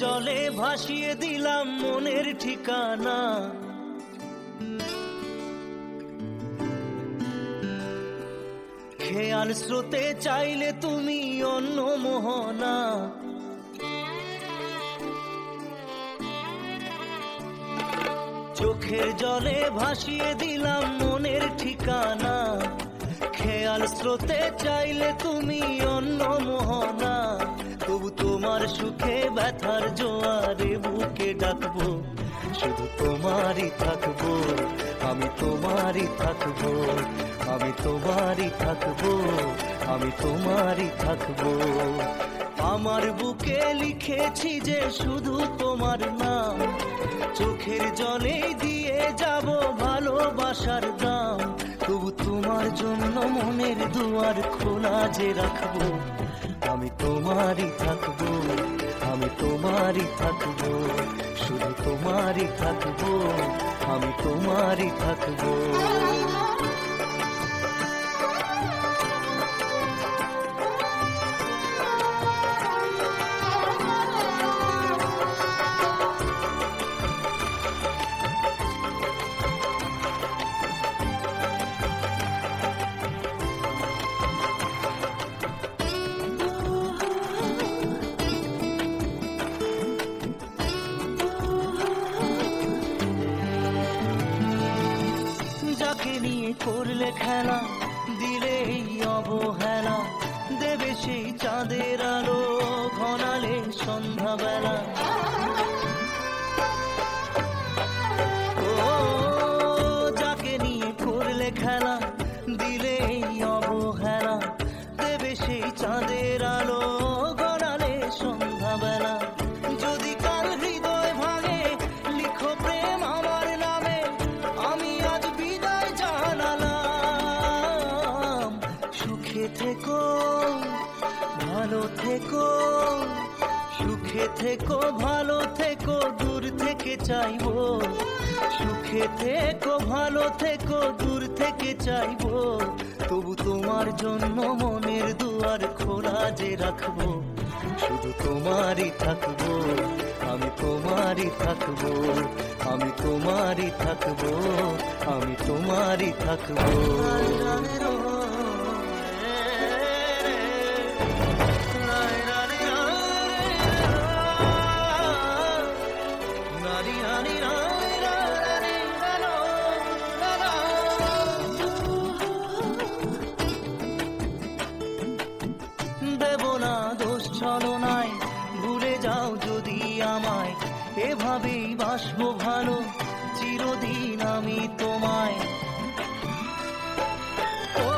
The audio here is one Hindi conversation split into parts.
জলে ভাসিয়ে দিলাম মনের ঠিকানা। খেয়াল স্রোতে চাইলে তুমি অন্য মোহনা। চোখের জলে ভাসিয়ে দিলাম মনের ঠিকানা। খেয়াল স্রোতে চাইলে তুমি অন্য মোহনা। তবু তোমার সুখে ব্যথার জোয়ারে বুকে ডাকবো, শুধু তোমারই থাকবো, আমি তোমারই থাকবো, আমি তোমারই থাকবো, আমি তোমারই থাকবো। আমার বুকে লিখেছি যে শুধু তোমার নাম, চোখের জলে দিয়ে যাব ভালোবাসার দাম। তবু তোমার জন্য মনের দুয়ার খোলা যে রাখবো, আমি তোমারই থাকবো, আমি তোমারই থাকবো, শুধু তোমারই থাকবো, আমি তোমারই থাকবো। যাকে নিয়ে করলে খেলা, দিলে এই অবহেলা, দেবে সেই চাঁদের আলো ঘনালে সন্ধ্যাবেলা। ও যাকে নিয়ে করলে খেলা, দিলে এই অবহেলা, দেবে সেই চাঁদের আলো ঘনালে সন্ধ্যাবেলা। যদি কাল হৃদয় ভাঙে লিখো প্রেম আমার নামে, আমি আজ বিদায় জানালাম। সুখে থেকো, ভালো থেকো, সুখে থেকো, ভালো থেকো, দূর থেকে চাইবো। সুখে থেকো, ভালো থেকো, দূর থেকে চাইবো। তবু তোমার জন্য মনের দুয়ার খোলা যে রাখবো, শুধু তোমারই থাকবো, আমি তোমারই থাকবো, আমি তোমারই থাকবো, আমি তোমারই থাকবো। দেব না দোষ ছলনায়, ভুলে যাও যদি আমায়, এভাবেই বাসবো ভালো চিরদিন আমি তোমায়। ও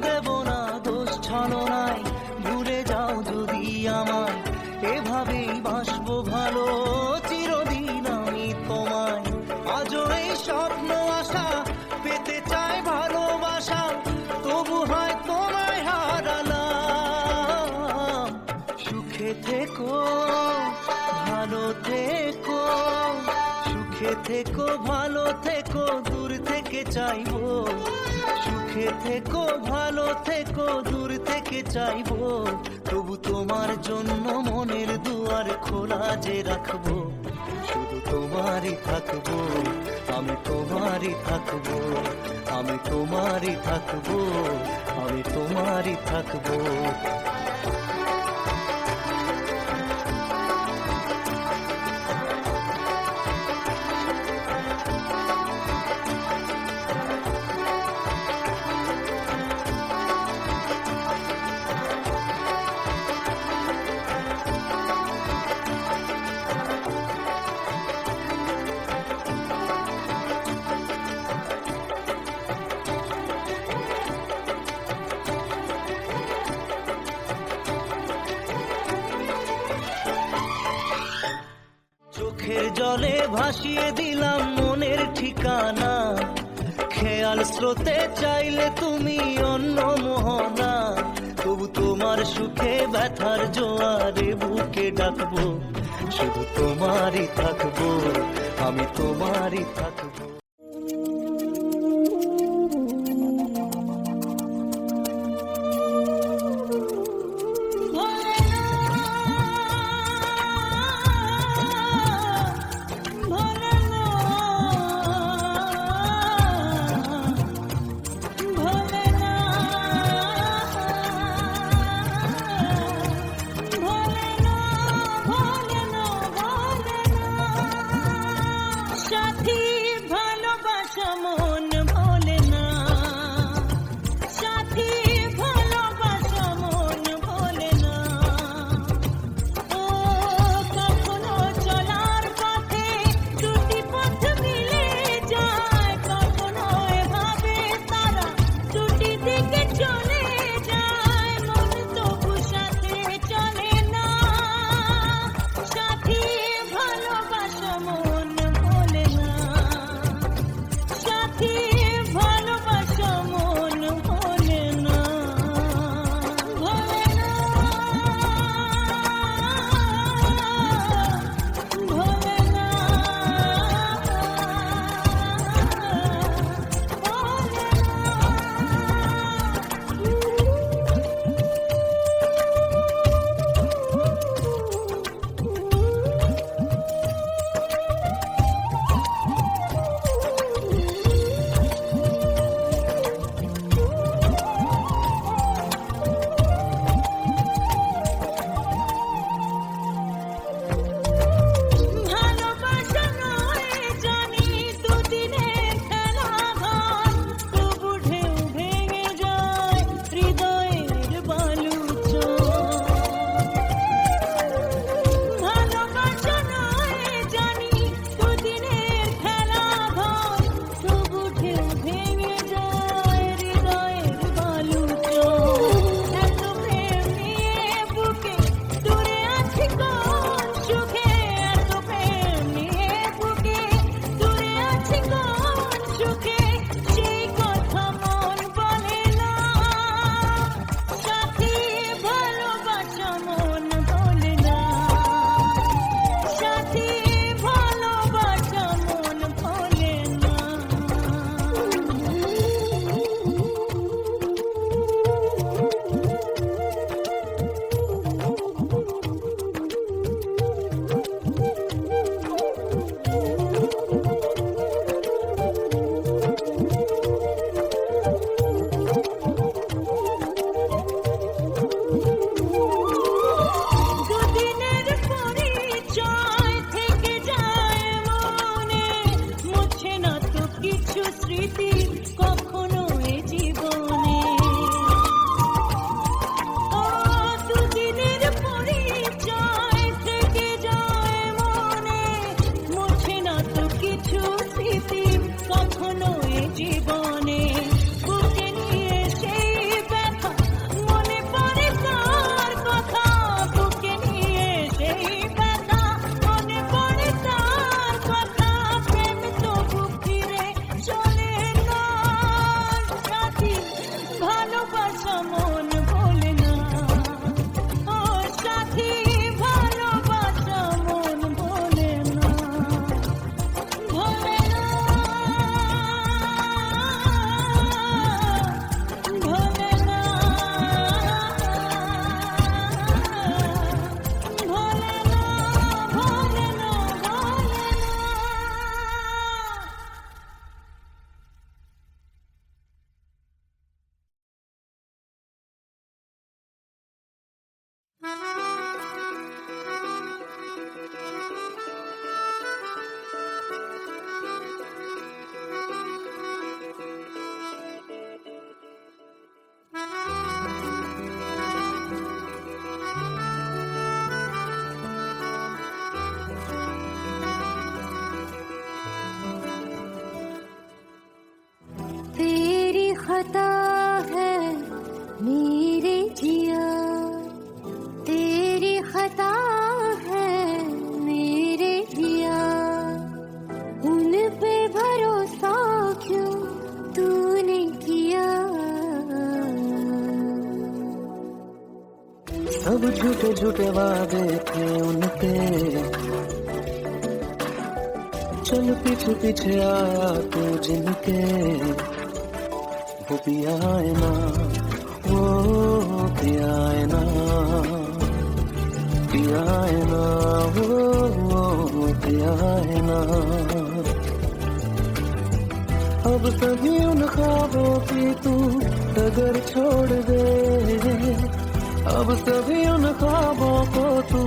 দেব না দোষ ছলনায়, ভুলে যাও যদি আমায়, এভাবেই বাসবো ভালো চিরদিন আমি তোমায়। আজও এই স্বপ্ন আশা পেতে চাই ভালোবাসা, তবু হয় তোমায় হারালাম। সুখে থেকো, ভালো থেকো, সুখে থেকো, ভালো থেকো, দূর থেকে চাইবো। সুখে থেকো, ভালো থেকো, দূর থেকে চাইবো। তবু তোমার জন্য মনের দুয়ার খোলা যে রাখবো, শুধু তোমারই থাকবো, আমি তোমারই থাকবো, আমি তোমারই থাকবো, আমি তোমারই থাকবো। চোখের জলে ভাসিয়ে দিলাম মনের ঠিকানা। খেয়াল স্রোতে চাইলে তুমি অন্য মোহনা। তবু তোমার সুখে ব্যথার জোয়ারে বুকে ডাকবো, শুধু তোমারই থাকবো, আমি তোমারই থাকবো। सब झूठे झूठे वादे थे उनके, चल पीछे पीछे आया तू जिनके, वो भी आए ना, वो भी आए ना, भी आए ना, वो भी आए ना। अब सभी उन ख्वाबों की तू डगर छोड़ दे, अब सभी उन ख्वाबों को तू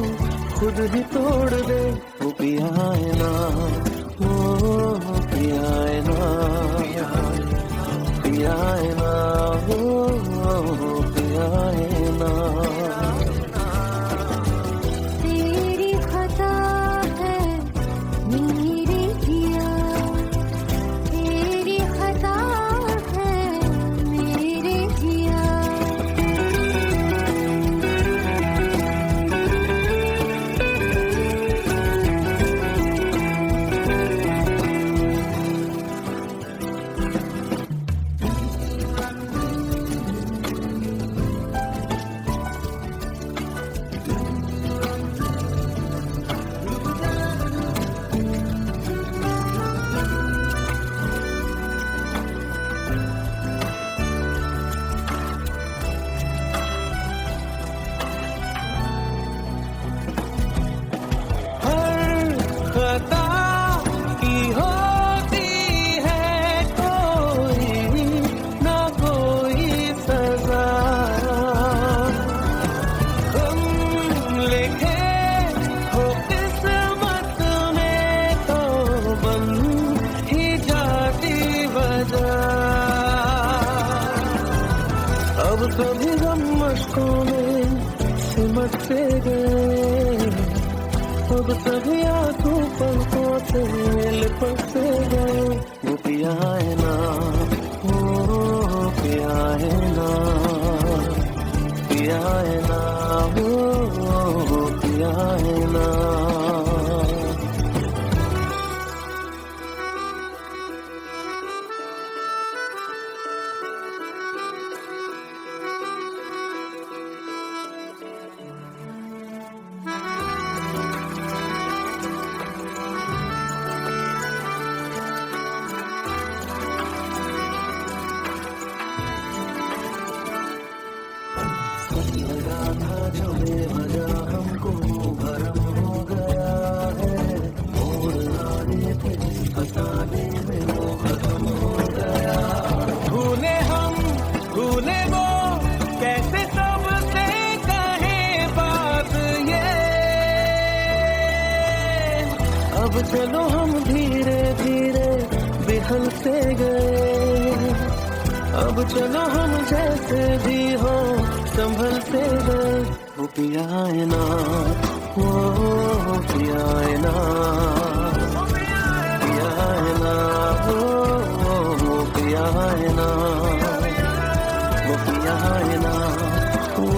खुद ही तोड़ दे। वो भी आए ना, वो भी आए ना, भी आए ना, वो भी आए ना। तेरी खता है मेरे जिया, तेरी खता है मेरे जिया। अब सभी गम मशकों में सिमटते गए, अब सभी आंसू पलकों से लिपटते गए। वो भी आए ना, वो भी आए ना, भी आए ना, वो भी आए ना। लगा था जो बेवजह हमको भरम हो गया है, मोड़ आने थे फसाने में वो खत्म हो गया। भूले हम भूले वो, कैसे सबसे कहे बात ये। अब चलो हम धीरे धीरे बिहलते गए, अब चलो हम जैसे भी हो संभलते गए। वो भी आए ना, वो भी आए ना, भी आए ना, वो भी आए ना, वो भी आए ना, वो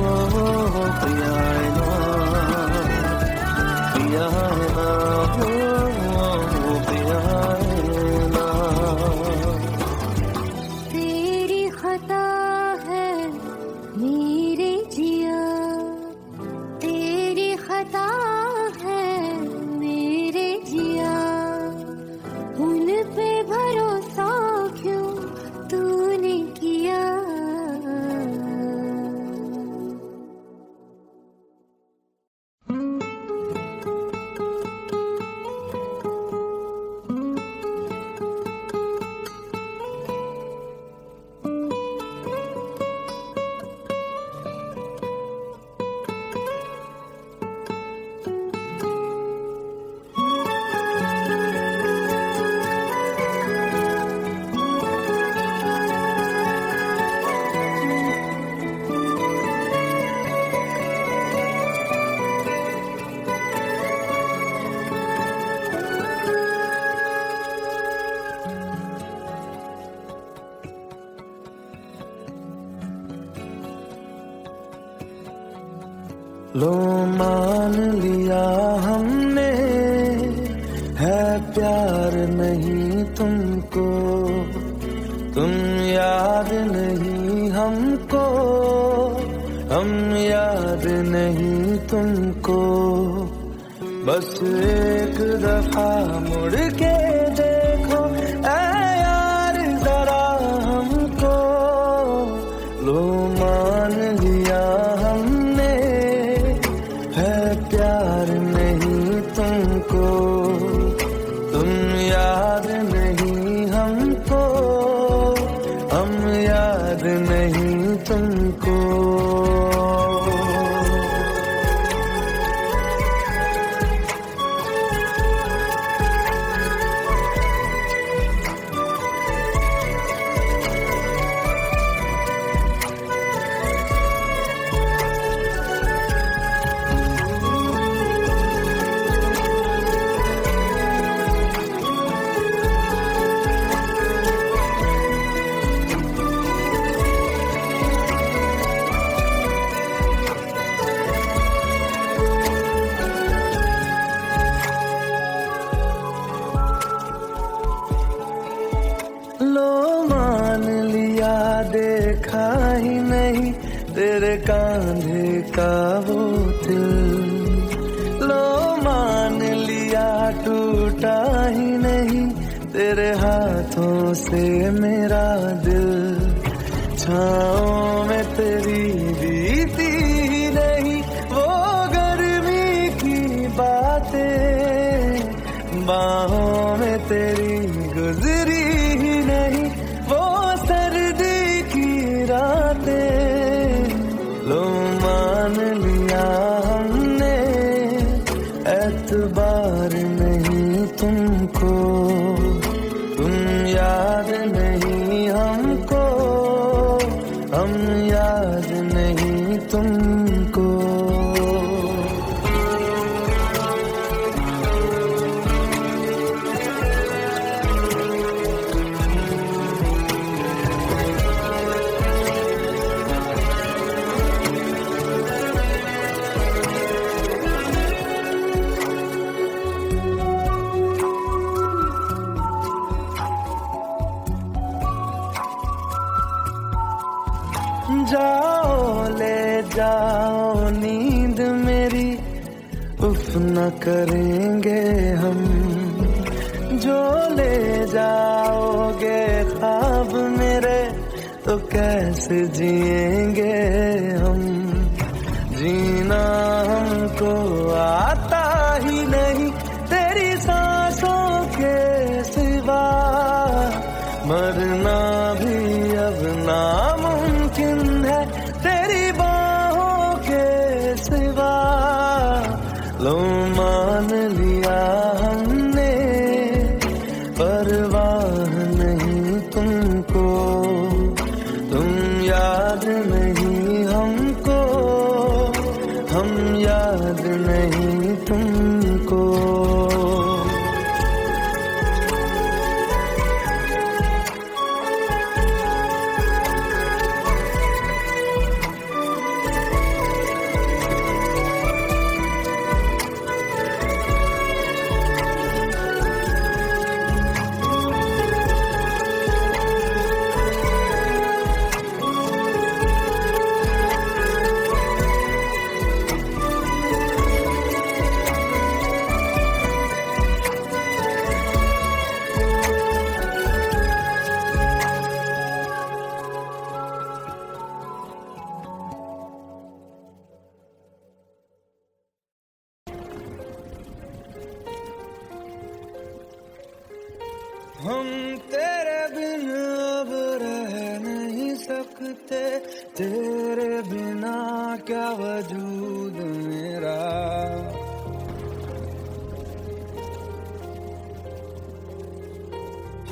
भी आए ना, भी आए ना, वो भी आए ना। तेरी खता है मेरे जिया, तेरी खता है मेरे जिया। उन पे भरोसा क्यों तूने किया। लो मान लिया हमने है प्यार नहीं तुमको, तुम याद नहीं हमको, हम याद नहीं तुमको, बस एक दफा मुड़ के देखो ऐ यार जरा हमको। लो मान लिया हमने है प्यार नहीं तुमको, तुम याद नहीं हमको, हम याद नहीं तुमको। लो मान लिया देखा ही नहीं तेरे कांधे का वो दिल, लो मान लिया टूटा ही नहीं तेरे हाथों से मेरा दिल। छाँव में तेरी बीती ही नहीं वो गर्मी की बातें, बाहों में तेरी गुजरी ही नहीं वो सर्दी की रातें। लो मान लिया हमने एतबार नहीं तुमको, तुम याद नहीं हमको, हम याद नहीं तुमको। जाओ ले जाओ नींद मेरी, उफ न करेंगे हम, जो ले जाओगे ख्वाब मेरे तो कैसे जिएंगे हम। जीना हमको आता ही नहीं तेरी सांसों के सिवा, मरना भी अब नामुमकिन है तेरी बाहों के सिवा। लो मान लिया हमने परवाह नहीं तुमको, तुम याद नहीं हमको, हम याद नहीं तुमको। हम तेरे बिन अब रह नहीं सकते, तेरे बिना क्या वजूद मेरा।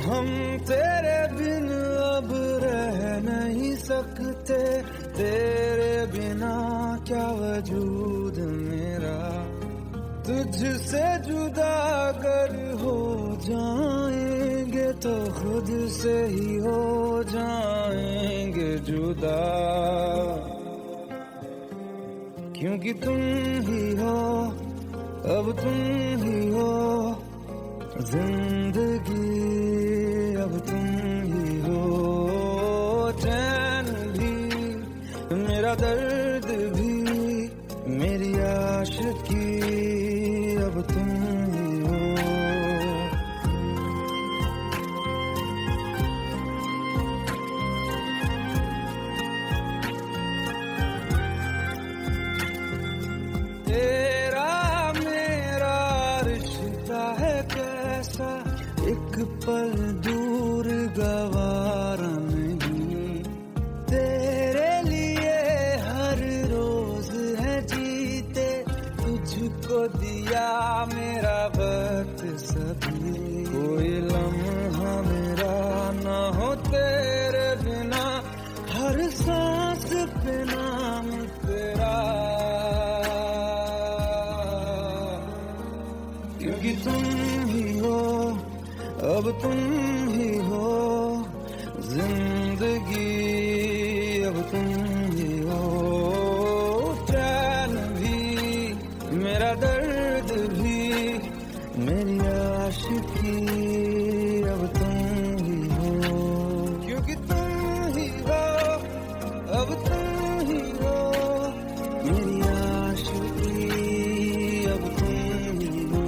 हम तेरे बिन अब रह नहीं सकते, तेरे बिना क्या वजूद मेरा। तुझसे जुदा अगर हो जाएंगे तो खुद से ही हो जाएंगे जुदा, क्योंकि तुम ही हो अब तुम ही हो जिंदगी, अब तुम ही हो चैन भी मेरा दर्द तुम ही हो जिंदगी, अब तुम ही हो चैन भी, मेरा दर्द भी, मेरी आशिकी, अब तुम ही हो, क्योंकि तुम ही हो, अब तुम ही हो, मेरी आशिकी, अब तुम ही हो।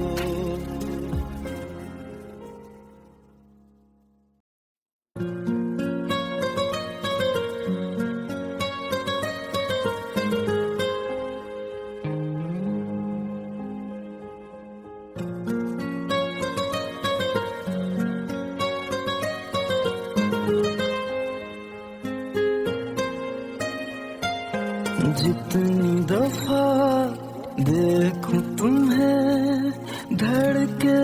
जितनी दफा देखूं तुम्हें धड़के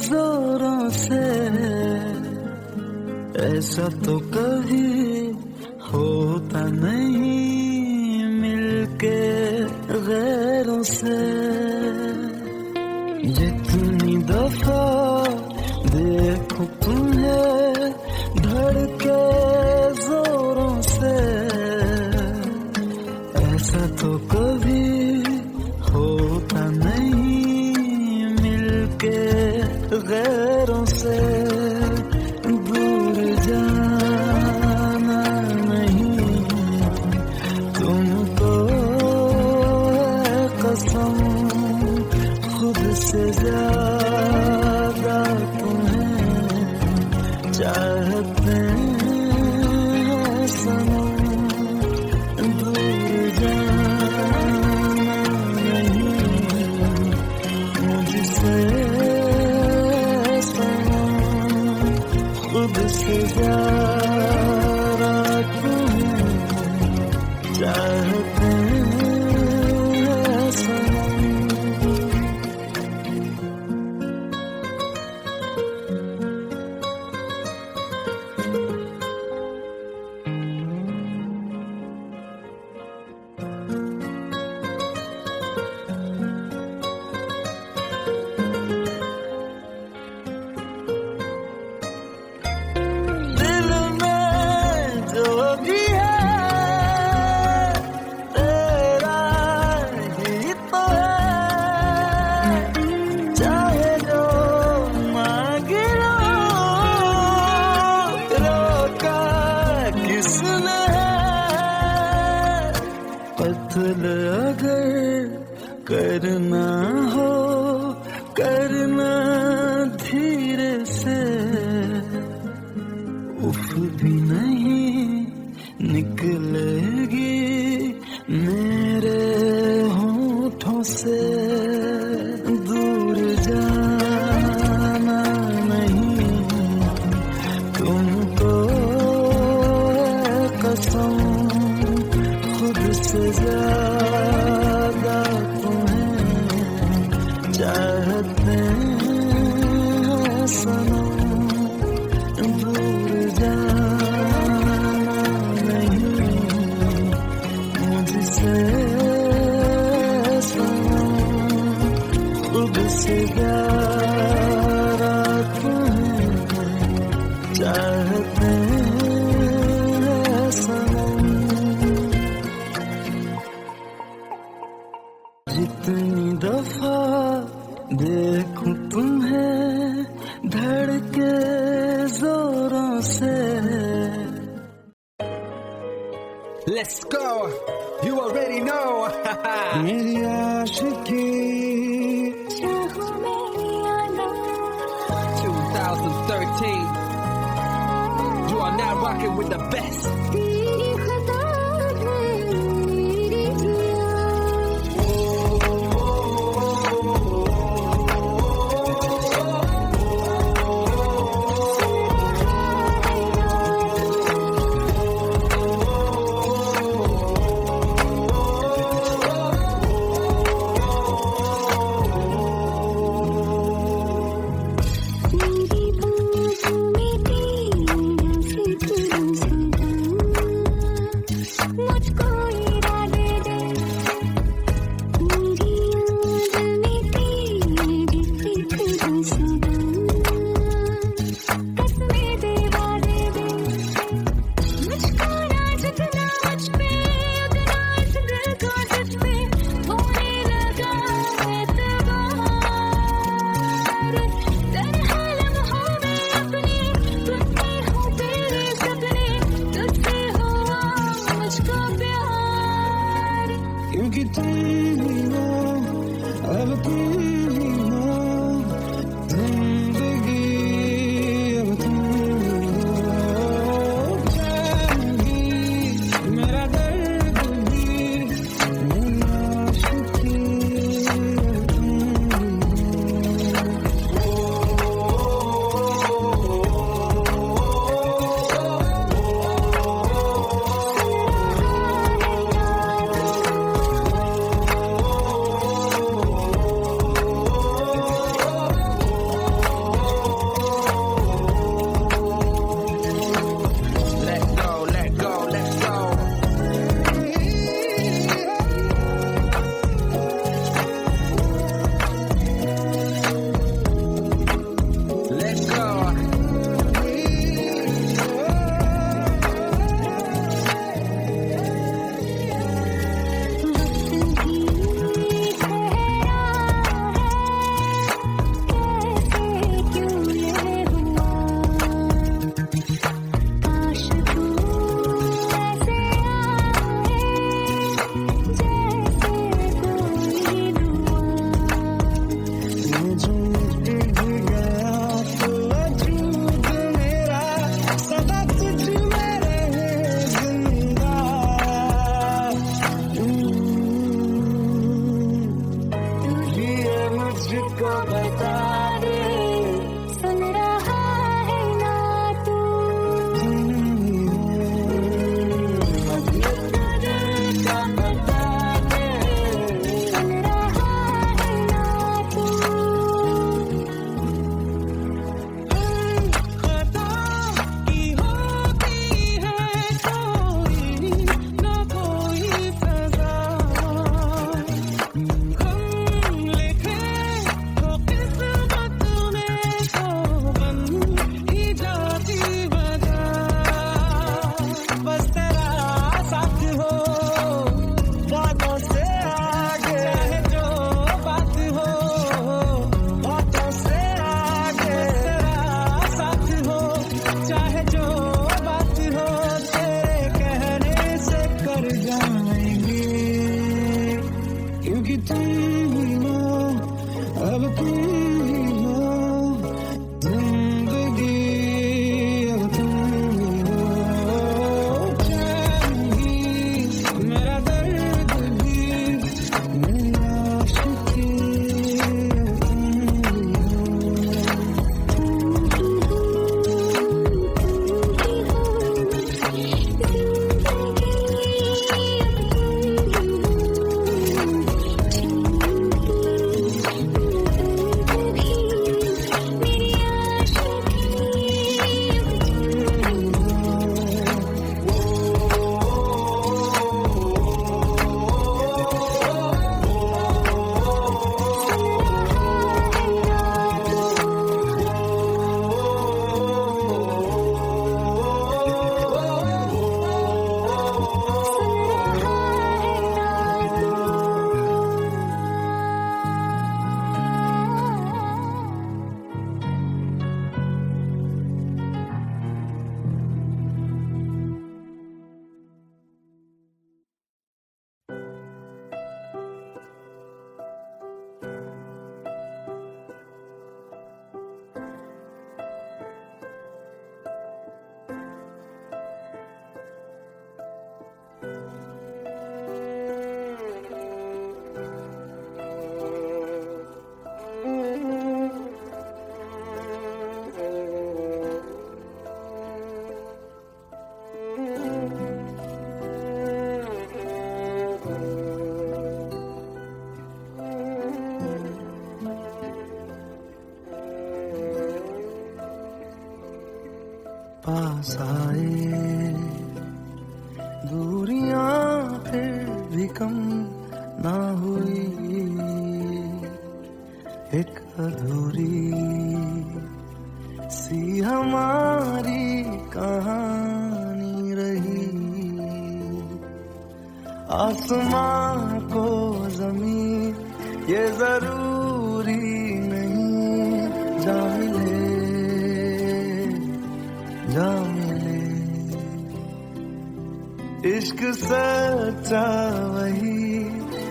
जोरों से, ऐसा तो कभी होता नहीं मिलके गैरों से। जितनी दफा देखूं तुम्हें धड़के जोरों से, ऐसा तो कभी होता नहीं मिलके गैरों से। दूर जाना नहीं तुमको है कसम, खुद से ज्यादा तुम्हें चाहते हैं सनम। खुद से ज्यादा तुम्हें चाहते हैं सनम। कत्ल अगर करना हो करना धीरे से, उफ भी नहीं निकलेगी मेरे होठों से। दूर जाना नहीं तुमको है कसम, खुद से ज्यादा तुम्हें चाहते हैं सनम। दूर जाना नहीं मुझसे सनम, खुद से ज्यादा तुम्हें चाहते हैं सनम। जितनी दफा देखूं तुम्हें धड़के जोरों से। Let's go. You already know. मेरी आशिकी 2013. You are now rocking with the best. मुझको प्यार, क्योंकि तुम ही हो, अब तुम ही हो जिंदगी, अब तुम ही हो चैन भी, मेरा दर्द भी, मेरी आशिकी, अब तुम Let go, let go, let go. Let go. वक्त भी ठहरा है, कैसे क्यों ये हुआ, काश तू ऐसे आए, जैसे कोई दुआ। ये जो मिट गया तो वजूद मेरा सदा तुझ में रहे जिंदा, ये मुझको बता दे, सुन रहा है ना तू, अपने दिल का बता दे, सुन रहा है ना तू। खता की होती है कोई ना कोई सजा, हम लिखे तो किस्मत में तो बन ही जाती वजह, बस तेरा साथ हो बातों से आगे, चाहे जो बात हो बातों से आगे, तेरा साथ हो चाहे जो बात हो, तेरे कहने से कर जाएंगे, क्योंकि तुम ही हो, अब तुम ही हो जिंदगी, अब तुम ही हो चैन भी, मेरा दर्द भी, मेरी आशिकी, अब तुम ही पास आए, दूरियां फिर भी कम ना हुई, एक अधूरी सी हमारी कहानी रही, आसमां को जमीन ये जरूरी नहीं, जा मिले जा मिले इश्क सच्चा वही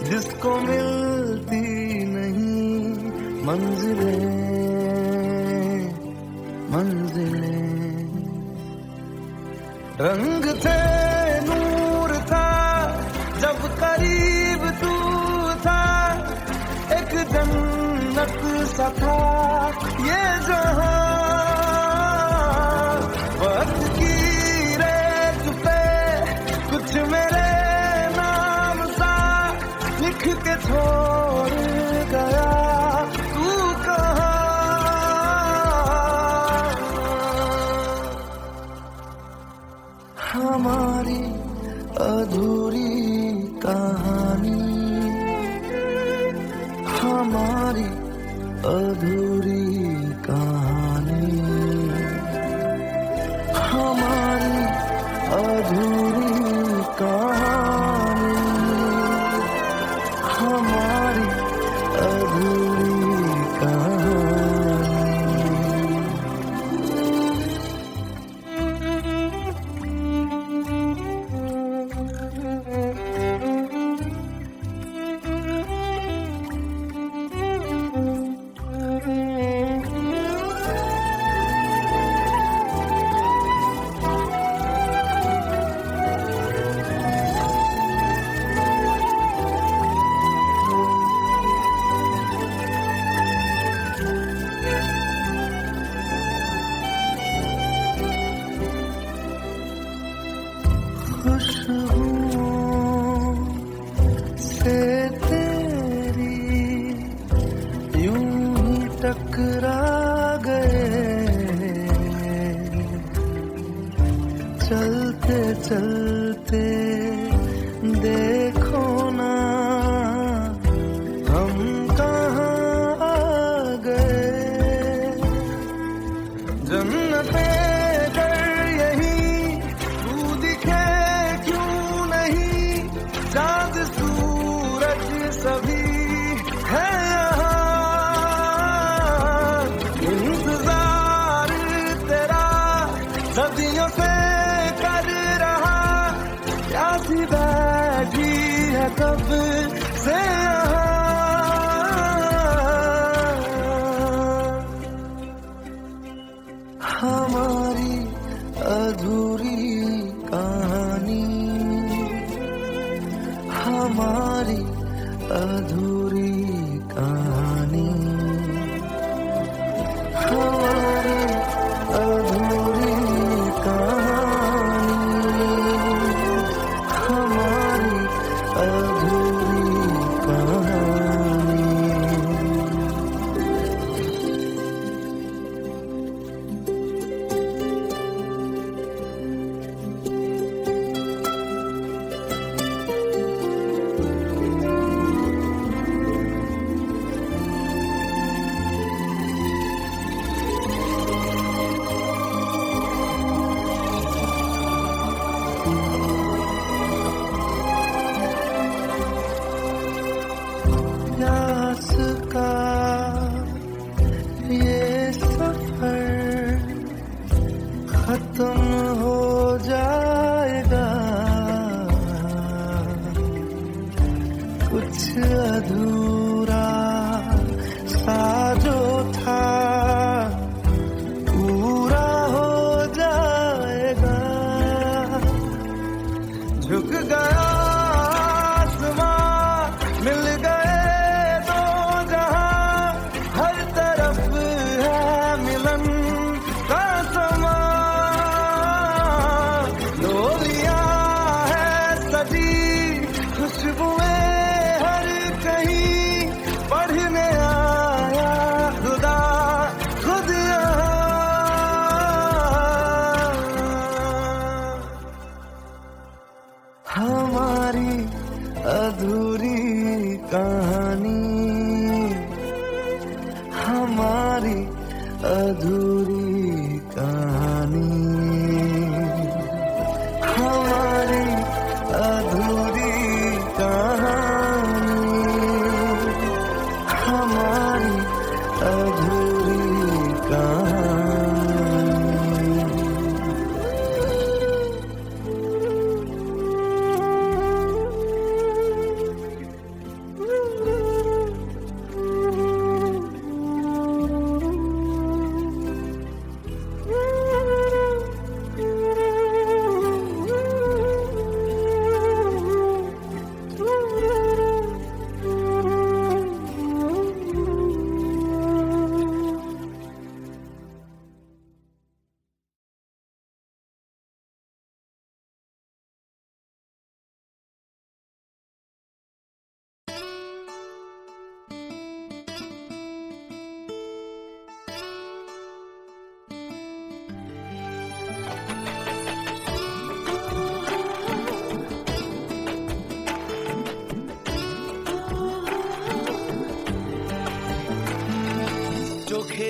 जिसको मिलती नहीं मंजिलें मंजिलें। रंग थे नूर था जब करीब तू था, एक जन्नत सा था ये जहां। वक्त की रेत पे कुछ मेरे नाम सा लिख के छोड़ गया तू कहाँ। हमारी अधूरी कहानी, हमारी अधूरी कहानी, हमारी अधूरी कहानी, हमारी अधूरी कहानी। खुशबुओं से तेरी यूं ही टकरा गए, चलते चलते देखो ना हम कहाँ आ गए। जन्नते चाँद सूरज सभी है यहाँ, इंतजार तेरा सदियों से कर रहा, प्यासी बैठी है कब से यहाँ। हमारी अधूरी कहानी, हमारी अधूरी कहानी, हमारी अधूरी कहानी, हमारी अधूरी कहानी। प्यास का ये सफर खत्म हो जाएगा, कुछ अधूरा सा जो था पूरा हो जाएगा। झुक गया आसमां, मिल गए दो जहां, हर तरफ है मिलन का समा। डोलियां है सजी खुशबुएं हर कहीं, पढ़ने आया खुदा खुद यहाँ। हमारी अधूरी कहानी, हमारी अधूरी कहानी, हमारी अधूरी कहानी, हमारी अधूरी कहानी।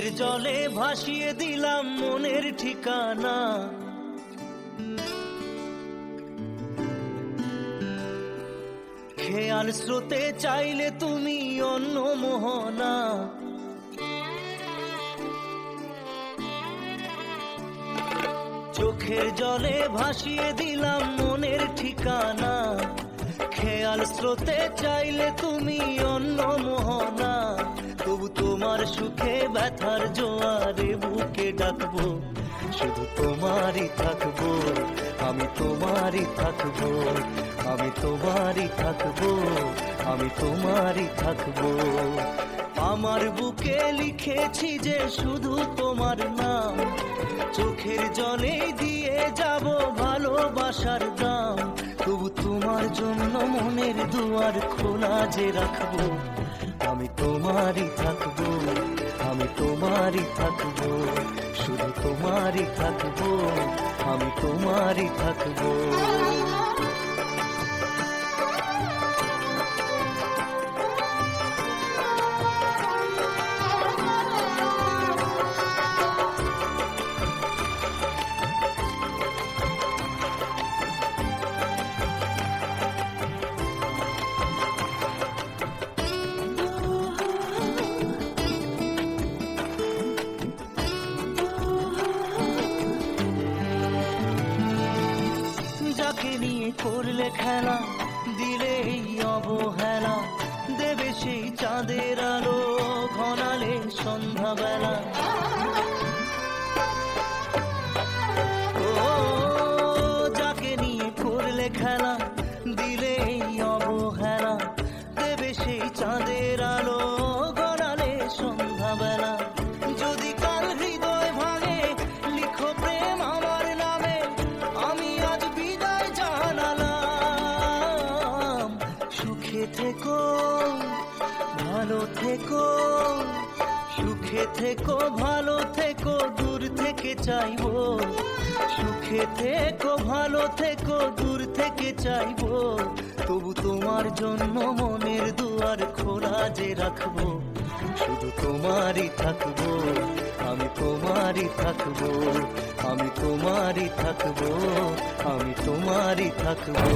চোখের জলে ভাসিয়ে দিলাম মনের ঠিকানা, খেয়াল স্রোতে চাইলে তুমি অন্য মোহনা। চোখের জলে ভাসিয়ে দিলাম মনের ঠিকানা, খেয়াল স্রোতে চাইলে তুমি অন্য মোহনা। তবু তোমার সুখে ব্যথার জোয়ারে বুকে ডাকবো, শুধু তোমারই থাকবো, আমি তোমারই থাকবো, আমি তোমারই থাকবো, আমি তোমারই থাকবো। আমার বুকে লিখেছি যে শুধু তোমার নাম, চোখের জলে দিয়ে যাব ভালোবাসার দাম। তবু তোমার জন্য মনের দুয়ার খোলা যে রাখবো, আমি তোমারই থাকবো, আমি তোমারই থাকবো, শুধু তোমারই থাকবো, আমি তোমারই থাকবো। যাকে নিয়ে করলে খেলা, দিলে এই অবহেলা, দেবে সেই চাঁদের আলো ঘনালে সন্ধ্যাবেলা। ও যাকে নিয়ে করলে খেলা, দিলে এই অবহেলা, দেবে সেই চাঁদের আলো ঘনালে সন্ধ্যাবেলা। যদি কাল হৃদয় ভাঙে লিখো প্রেম আমার নামে, আমি আজ বিদায় জানালাম। সুখে থেকো ভালো থেকো, সুখে থেকো ভালো থেকো, দূর থেকে চাইবো। সুখে থেকো ভালো থেকো, দূর থেকে চাইবো। তবু তোমার জন্য মনের দুয়ার খোলা যে রাখবো, শুধু তোমারই থাকবো, আমি তোমারই থাকবো, আমি তোমারই থাকবো, আমি তোমারই থাকবো।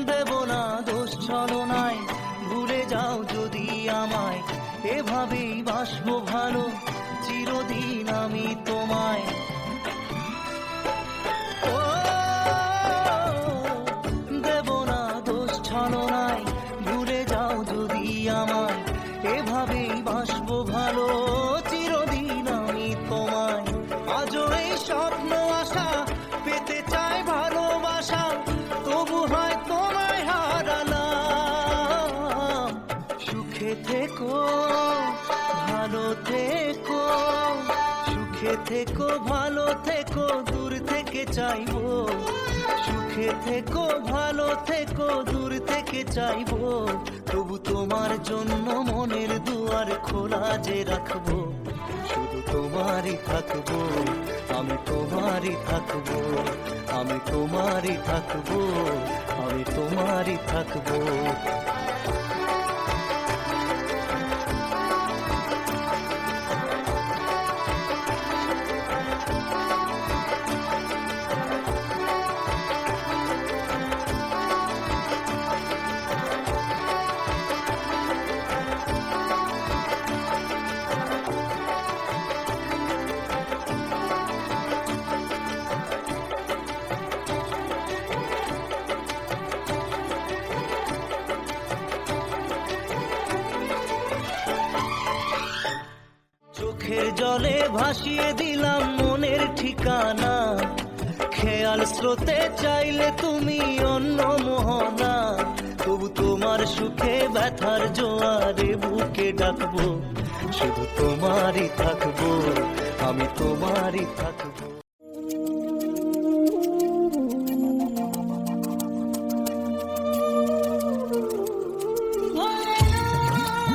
দেব না দোষ ছলনায়, ভুলে যাও যদি আমায়, এভাবেই বাসবো ভালো চিরদিন আমি তোমায়। ও দেব না দোষ ছলনায়, ভুলে যাও যদি আমায়, এভাবেই বাসবো ভালো চিরদিন আমি তোমায়। আজও এই স্বপ্ন আশা পেতে চাই ভালোবাসা, তবু হয় তোমায় হারালাম। সুখে থেকো ভালো থেকো, সুখে থেকো ভালো থেকো, দূর থেকে চাইবো। সুখে থেকো ভালো থেকো, দূর থেকে চাইবো। তবু তোমার জন্য মনের দুয়ার খোলা যে রাখবো, শুধু তোমারই থাকবো, আমি তোমারই থাকবো, আমি তোমারই থাকবো, আমি তোমারই থাকবো। চোখের জলে ভাসিয়ে দিলাম মনের ঠিকানা, খেয়াল স্রোতে চাইলে তুমি অন্য মোহনা। তবু তোমার সুখে ব্যথার জোয়ারে বুকে ডাকবো, শুধু তোমারই থাকবো, আমি তোমারই থাকবো। ভোলেনাথ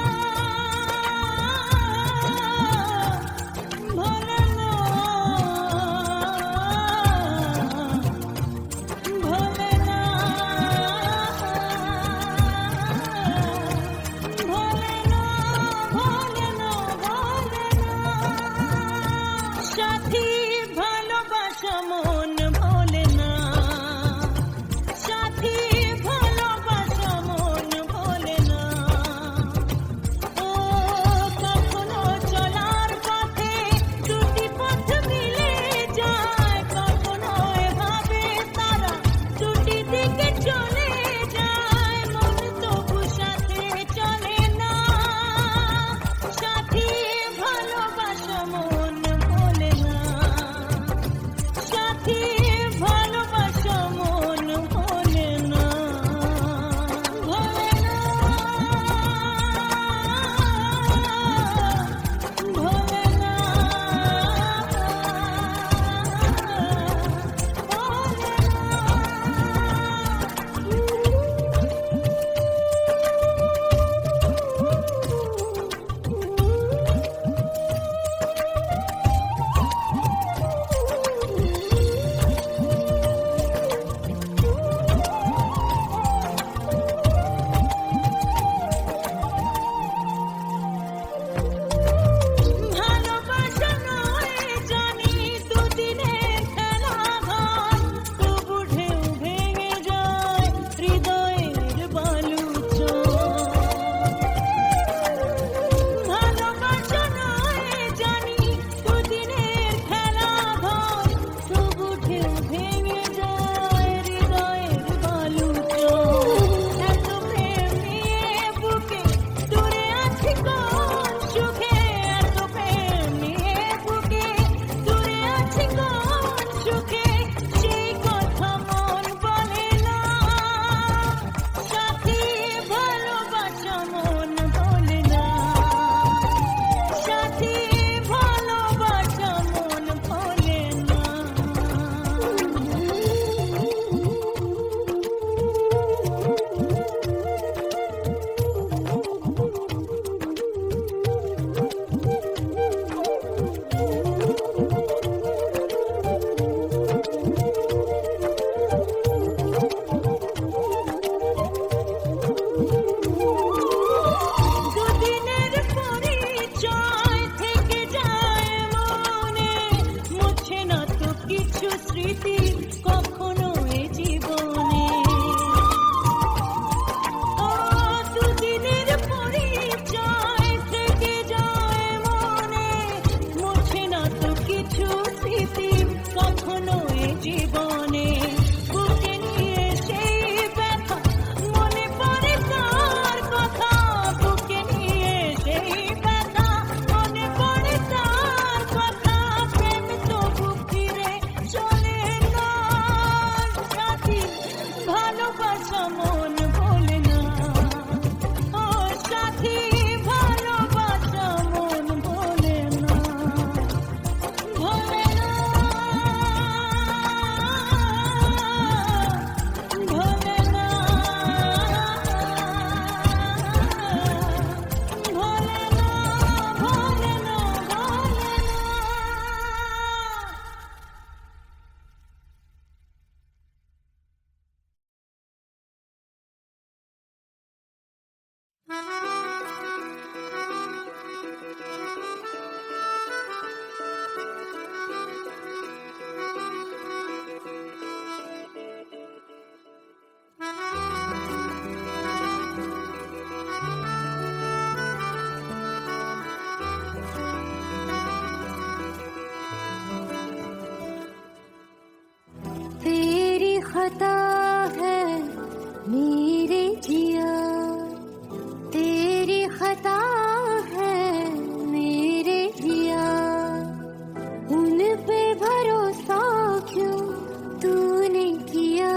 खता है मेरे जिया, तेरी खता है मेरे जिया, उन पे भरोसा क्यों तूने किया।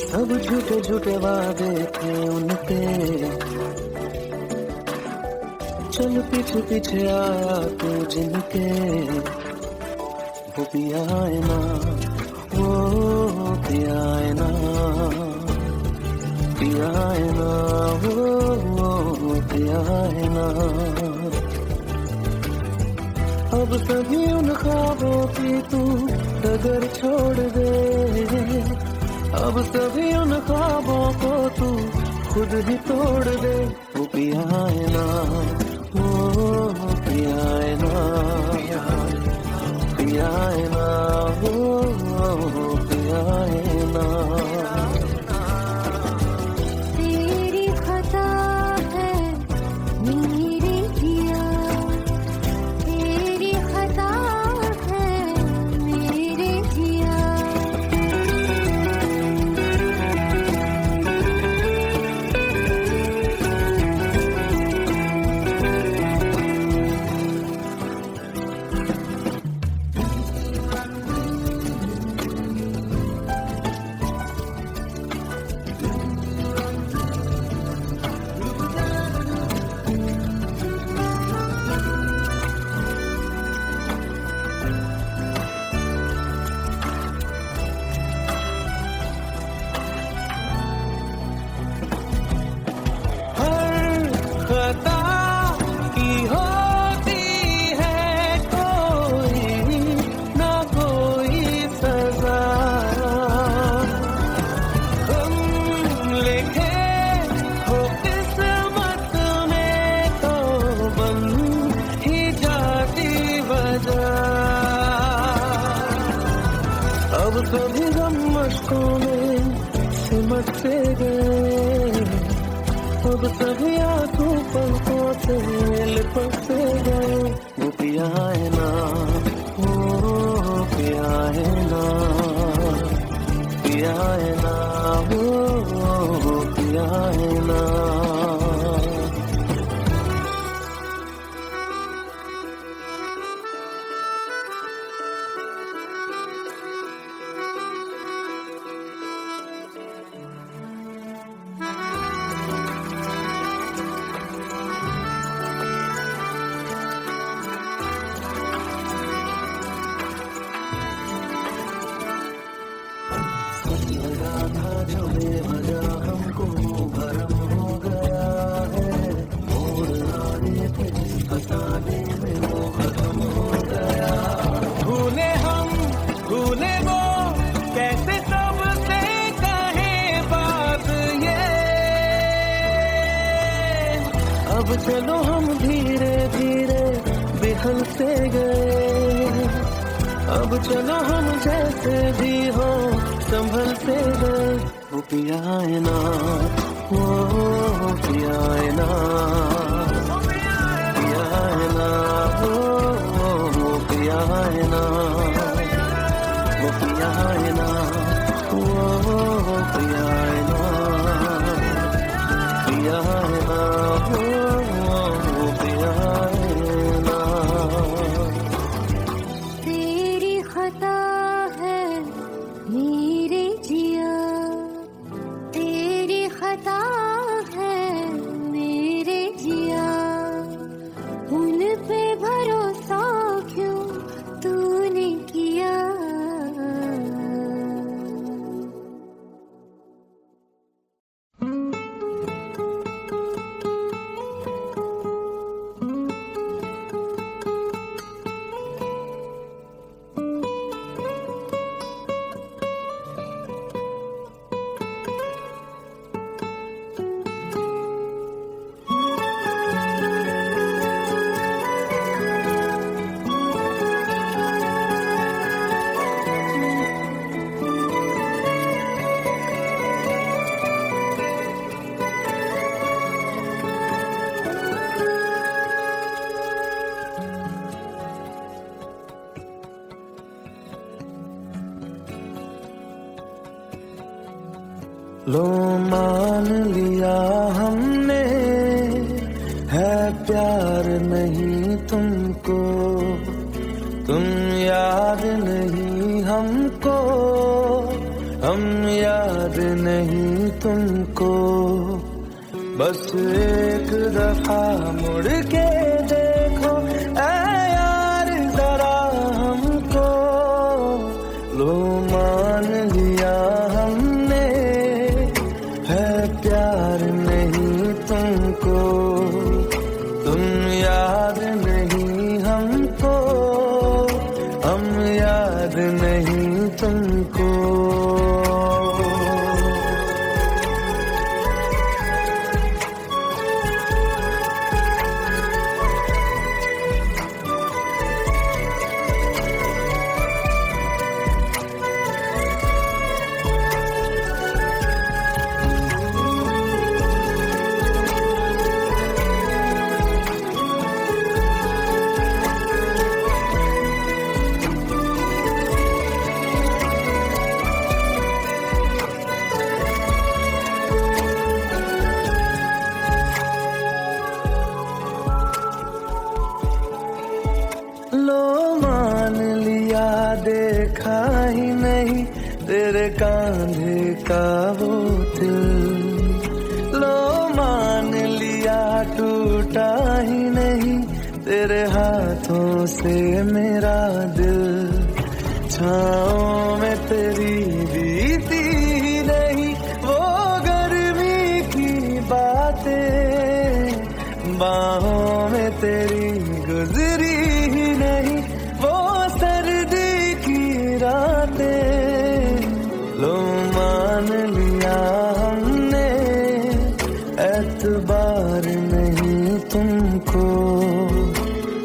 सब झूठे झूठे वादे थे उनके, चल पीछे पीछे आया तू जिनके, वो पिया है ना, वो पिया है ना, पिया है ना, वो पिया है ना। अब सभी उन ख्वाबों की तू डगर छोड़ दे, अब सभी उन ख्वाबों को तू खुद ही तोड़ दे। वो पिया है ना, वो पिया है ना, पिया है ना, वो पिया है ना। तेरी खता है मेरे जिया, तेरी खता है मेरे जिया। हर खता की होती है कोई ना कोई सजा, हम लिखे हो किस्मत में तो बन ही जाती वजह। अब सभी गम मशकों में सिमट से गए, अब सभी आंखों पलकों से लिपट से गए। वो पिया है ना, वो पिया है ना, पिया है ना, वो पिया है ना। लगा था जो बेवजह हमको भरम हो गया है, मोड़ आने थे जिस फसाने में वो खत्म हो गया। भूले हम भूले वो कैसे सबसे कहे बात ये, अब चलो हम धीरे धीरे बिहल से गए, अब चलो हम जैसे भी हो संभल से गए। वो पिया है ना, वो पिया है ना, पिया है ना, वो पिया है ना, वो पिया है ना, वो पिया है ना, पिया है ना, वो पिया है ना। तेरी खता है मेरे जिया, तेरी खता है मेरे जिया, उन पे भरोसा क्यों तूने किया। लो मान लिया हमने है प्यार नहीं तुमको, तुम याद नहीं हमको, हम याद नहीं तुमको। बस एक दफा मुड़ के देखो ऐ यार जरा हमको, लो मान लिया हमने है प्यार नहीं तुमको, तुम याद नहीं हमको, हम याद नहीं तुमको। लो मान लिया देखा ही नहीं तेरे कांधे का वो दिल, लो मान लिया टूटा ही नहीं तेरे हाथों से मेरा दिल। छाँव में तेरी बीती ही नहीं वो गर्मी की बातें, बाहों में तेरी गुजरी ही नहीं वो सर्दी की रातें। लो मान लिया हमने एतबार नहीं तुमको,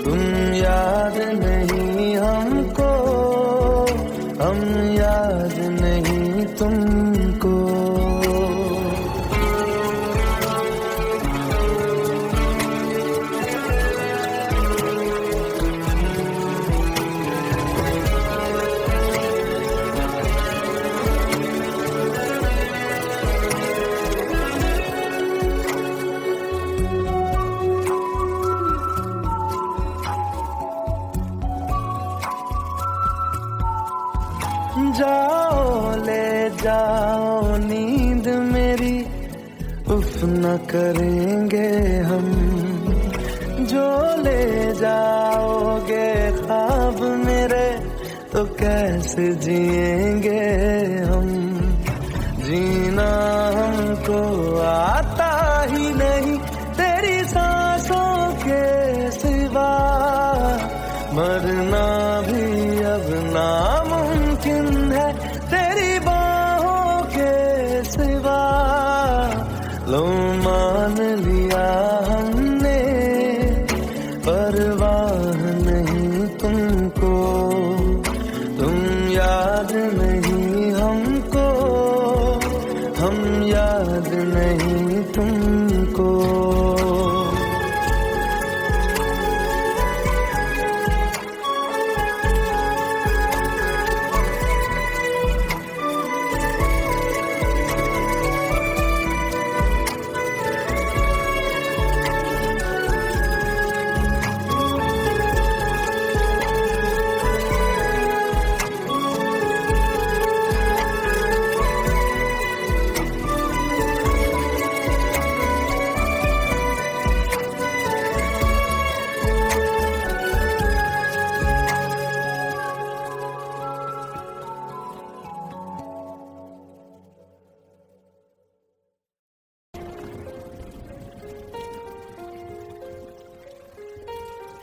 तुम याद नहीं हमको, हम याद नहीं तुमको। जाओ ले जाओ नींद मेरी, उफ न करेंगे हम, जो ले जाओगे ख्वाब मेरे तो कैसे जिएंगे हम। जीना हमको आता ही नहीं तेरी सांसों के सिवा, मरना भी अब नामुमकिन है तेरी बाहों के सिवा। लो मान लिया हमने परवाह नहीं तुमको, तुम याद नहीं हमको, हम याद नहीं तुमको।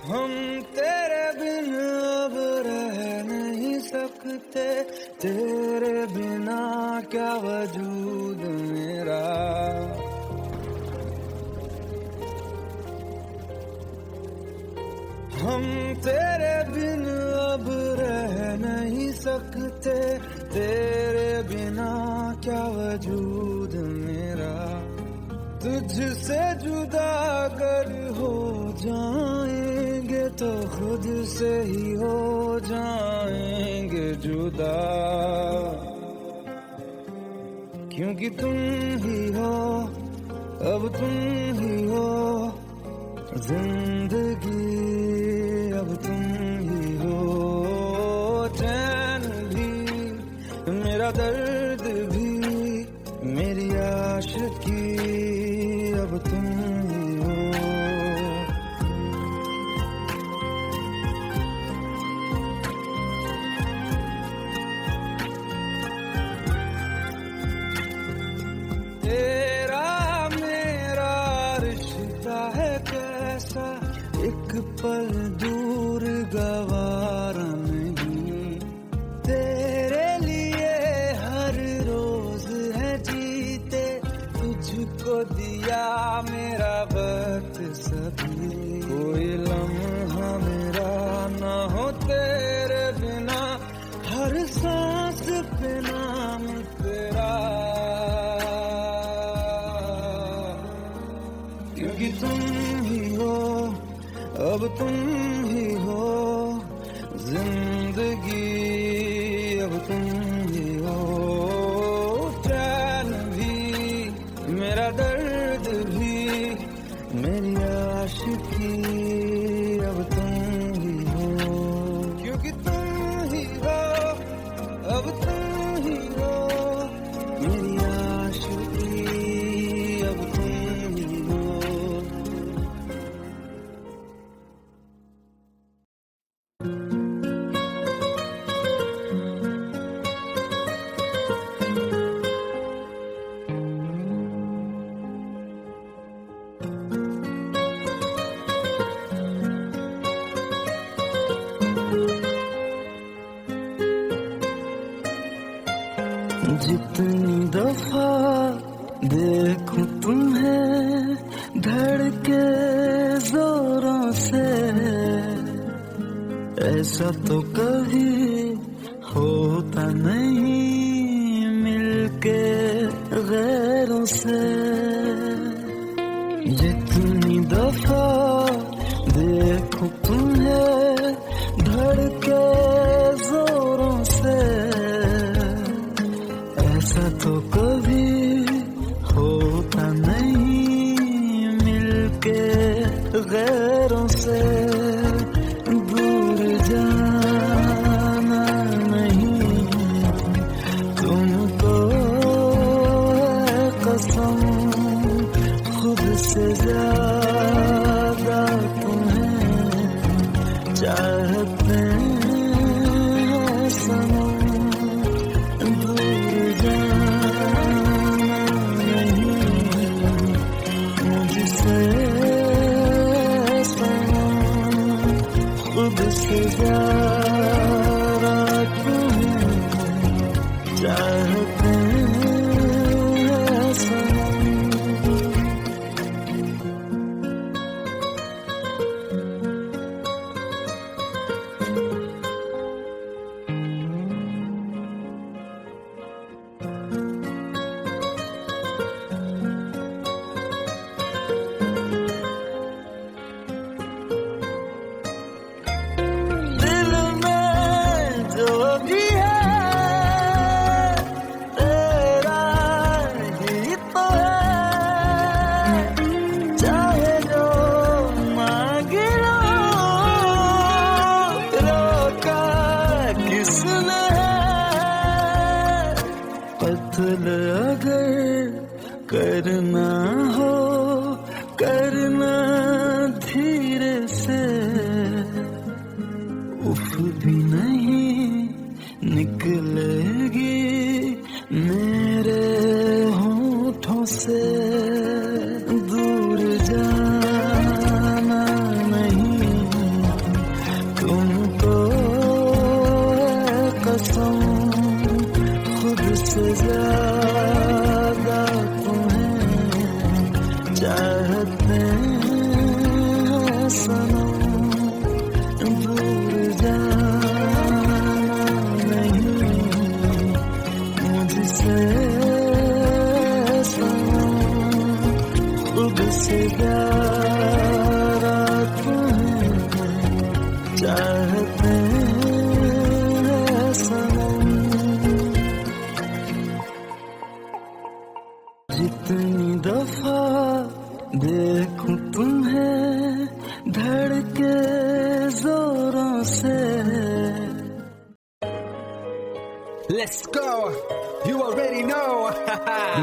हम तेरे बिन अब रह नहीं सकते, तेरे बिना क्या वजूद मेरा। हम तेरे बिन अब रह नहीं सकते, तेरे बिना क्या वजूद मेरा। तुझसे जुदा अगर हो जाएंगे तो खुद से ही हो जाएंगे जुदा। क्योंकि तुम ही हो, अब तुम ही हो जिंदगी, अब तुम ही हो चैन भी, मेरा दर्द भी, मेरी आशिकी, अब तुम ही हो। तेरा मेरा रिश्ता है कैसा, एक पल दूर गवारा नहीं, तेरे लिए हर रोज है जीते, तुझको दिया मेरा वक्त सभी, कोई लम्हा मेरा ना हो तेरे बिना, हर सांस पे नाम तेरा, क्योंकि तुम ही हो, अब तुम ही हो जिंदगी, अब तुम ही हो चैन भी, मेरा दर्द भी, मेरी आशिकी, अब तुम ही हो, क्योंकि तुम ही हो, अब तुम ही हो मेरी आशिकी, अब तुम ही हो। जितनी दफा देखूं तुम्हें धड़के जोरों से, ऐसा तो कभी होता नहीं मिलके गैरों से। जितनी दफा देखूं तुम्हें धड़के जोरों से, ऐसा तो कभी होता नहीं मिलके गैरों से। दूर जाना नहीं तुमको है कसम, खुद से ज्यादा तुम्हें चाहते हैं सनम। खुद से ज्यादा तुम्हें चाहते हैं सनम। अगर करना हो करना धीरे से, उफ भी नहीं निकलेगी मेरे होठों से। दूर जाना नहीं तुमको है कसम, खुद से ज्यादा तुम्हें चाहते हैं सनम। दूर जाना नहीं मुझसे सनम, खुद से ज्यादा तुम्हें चाहते हैं सनम। Let's go. You already know.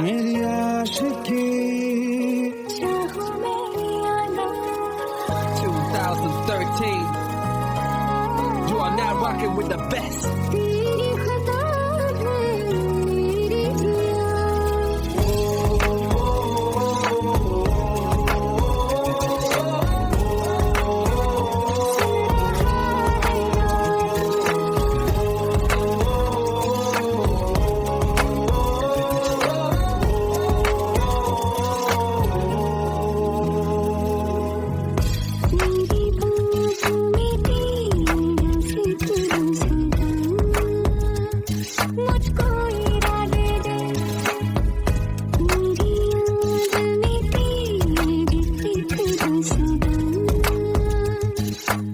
मेरी आशिकी चाहो मेरी आना 2013. You are now rocking with the best. तेरी खता है मेरी जिया मेरी बाहों में तेरा फिक्र सदा मुझको इरादे दे मेरी याद में तेरी फिक्र सदा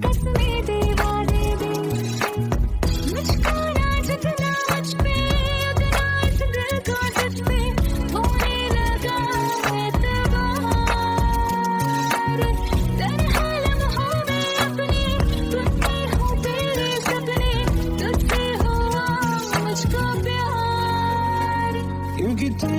कसमें दे वादे दे मुझको ना जितना मुझ पे उतना इस दिल को तुझ पे होने लगा एतबार तन्हा लम्हों में अपने तुझसे हो तेरे सपने तुझसे हुआ मुझको प्यार क्योंकि तुम